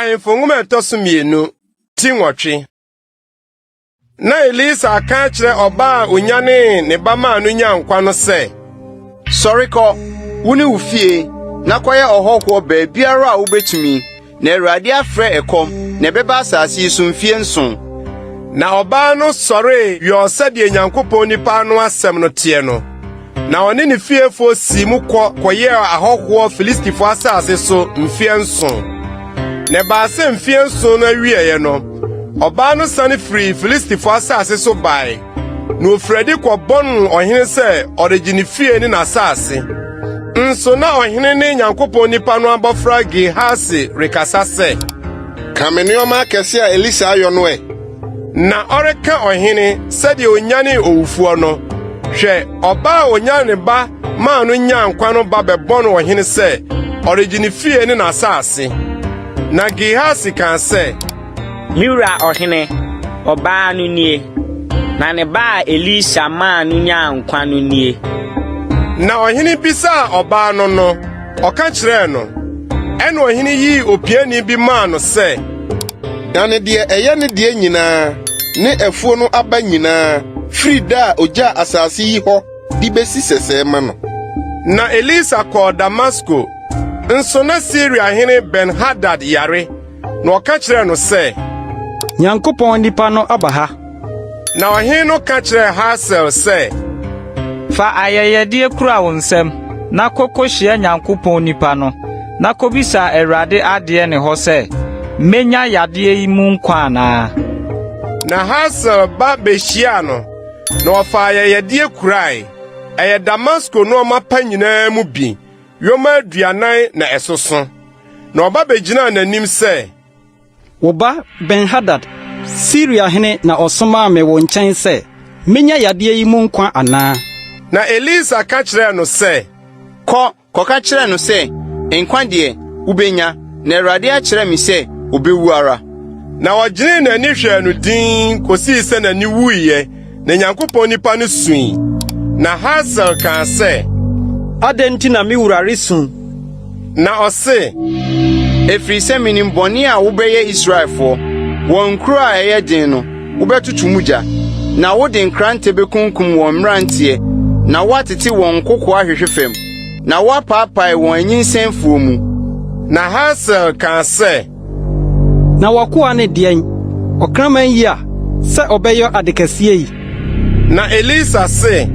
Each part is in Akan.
ahemfo nwoma etoso mienu ti nwotwe. Na Elisha ka kire oba onyane ne ba ma no nya nkwa no se, "Sori ko, wuni ufie, na kwaye ohokwo ba biara a wobetumi, na Awurade afre ekom, na beba asase yi so mfie nson." Na oba no sori yo se de Nyankopɔn nipa no asɛm no tie no. Na oni ne fiefo si mu koye ahokwo Filistifo asase so mfie nson. Ne ba se mfie nson na wieye no, oba no sane free Filistifo asase so bai. Na ofredi kwobon ohene se origini fie ni na asase. Nso na ohene ne Nyankopɔn nipa no abofra Gehasi rekasa se, "Kamenioma kese a Elisha ayo no e." Na oreka ohene sede onyane owufuo no. Hwe oba onyane ba ma no nya nkwa no ba bebon ohene se origini fie ni na asase. Na Gehasi kan se, "Miura ohene, oba no nie. Na ne ba Elisha ma no nya nkwa no nie." Na ohene bisa oba no no, oka kire no. Eno ohene yi opiani bi ma no se, "Na ne de eye ne de nyina, ne efuo no aba nyina, frida oja asase yi ho, di besi sese ma no." Na Elisha ko Damasco, nso na Syria hene Ben-Hadad yare. Na oka kire no se, Nyankopɔn nipa no aba ha. Na ohene no ka kire Hazael se, "Fa ayɛyɛdeɛ kura wo nsɛm, na kokohyia Nyankopɔn nipa no, na kobisa Awurade adeɛ ne hɔ sɛ, menya yadeɛ yi mu nkwa anaa." Na Hazael ba behia no, na ofa ayɛyɛdeɛ kurai. Ɛyɛ Damasco no ɔmapa nyinaa mu bi, yoma aduanan na ɛsoso. Na ɔba begina n'anim sɛ, Wo ba Ben-Hadad, Syria hene na ɔsoma me wo nkyɛn sɛ, menya yadeɛ yi mu nkwa anaa. Na Elisha ka kyerɛ no sɛ, Kɔka kyerɛ no sɛ, "Nkwa de ubenya, na Awurade akyerɛ me sɛ obewu ara." Na ɔgyene n'ani hwɛ no din kosii sɛ n'ani wuiɛ, na Nyankopɔn nipa no sui. Na Hazael ka sɛ, Adɛn nti na me wura resu? Na ɔse, "Efiri sɛ minim bɔne a wobɛyɛ Israelfo, wɔn nkuro a ɛyɛ den no, wobɛtoto mu gya, na wode nkrante bekunkum wɔn mmeranteɛ, na woatete wɔn kokoa ahwehwe fam, na woapaapae wɔn anyinsɛnfuo mu." Na Hazael ka sɛ, Na wakoa ne deɛn, ɔkraman yi a, sɛ ɔbɛyɛ adekɛseɛ yi. Na Elisha se,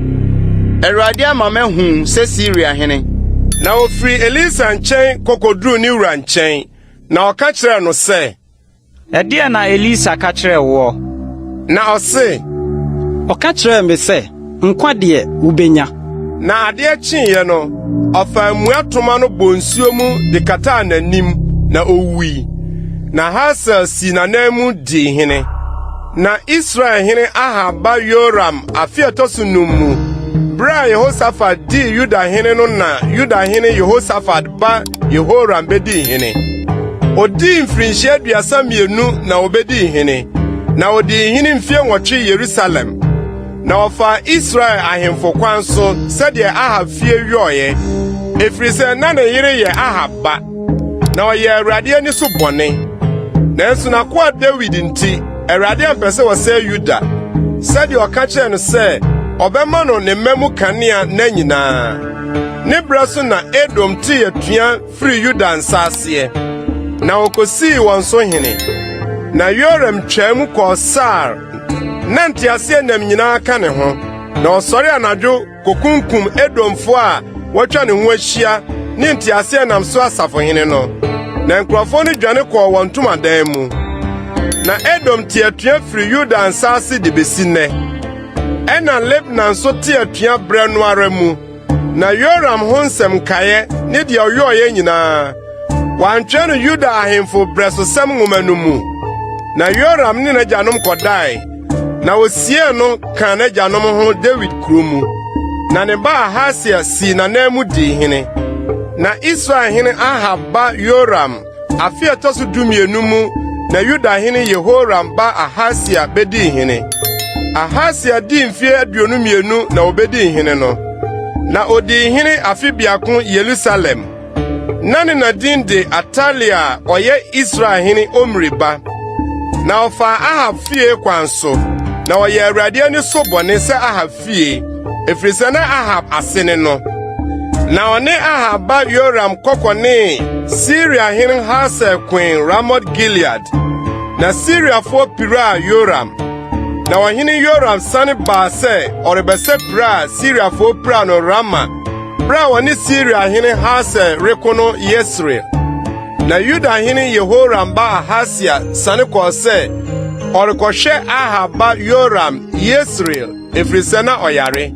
"Awurade ama mahu sɛ Syria hene." Na ofiri Elisha nkyɛn kokoduru ne wura nkyɛn. Na ɔka kyerɛ no sɛ, "Ɛdeɛ na Elisha ka kyerɛ wo?" Na ɔse, Ɔka kyerɛɛ me sɛ, nkwa deɛ wubenya. Na adeɛ kyeeɛ no, ɔfa mmua toma no bɔ nsuo mu de kataa n'anim, na owui. Na Hazael si n'anan mu di hene. Na Israel hene Ahab ba Yoram afe ɛtɔso num mu, bere a Yehosafat di Yuda hene no na Yuda hene Yehosafat ba Yehoram bedi hene. Odi mfirinhyia 32 na obedi hene. Na odi hene mfie 8 Yerusalem. Na ɔfa Israel ahemfo kwan so sɛdeɛ Ahab fie wioye. Efiri sɛ na ne yere yɛ Ahab ba. Na ɔyɛ Awurade ani so bɔne. Nanso na koa David nti, Awurade ampɛ sɛ wɔsɛe Yuda. Sɛdeɛ ɔka kyerɛ no sɛ, ɔbɛma no ne mma mu kanea na nyinaa. Ne bere so na Edom tee atua firi Yuda nsaseɛ. Na okosii wɔn so hene. Na Yoram twaa mu kɔɔ Sar. Na nteaseɛ nam nyinaa ka ne ho. Na ɔsɔre anadwo kokunkum Edomfo a wɔtwa ne ho ahyia ne nteaseɛ nam so asafohene no. Na nkurɔfo no dwane kɔɔ wɔn ntomadan mu. Na Edom te atua firi Yuda nsase de besi nnɛ. Ɛna Lebanon nso te atua brɛ no ara mu. Na Yoram ho nsɛm kaeɛ ne deɛ ɔyɔɔyɛ nyinaa, wɔantwerɛ no Yuda ahemfo brɛsosɛm nwoma no mu. Na Yoram ne n'agyanom kɔdae. Na osie no ka n'agyanom ho David kuro mu. Na ne ba Ahasia si n'anan mu di hene. Na Israel hene Ahab ba Yoram afe ɛtɔso 12 mu, na Yuda hene Yehoram ba Ahasia bedi hene. Ahasia di mfie 22 na obedi hene no. Na odi hene afe biako Yerusalem. Nane na din de Atalia oye Israel hene Omri ba. Na ofa Ahab fie kwan so. Na oye Awurade ani so bone se Ahab fie. Efrise na Ahab asene no. Na one Ahab ba Yoram kokone Syria hene Hazael queen Ramoth Gilead. Na Syria fo pira Yoram. Na wahene Yoram sane ba se orebese pra Syria fo pra no Rama. Bra wani Syria hene Hazael rekono Yesreel. Na Yuda hene Yehoram ba Ahasia sane ko se orekɔhwɛ Ahab ba Yoram Yesreel efrise na oyare.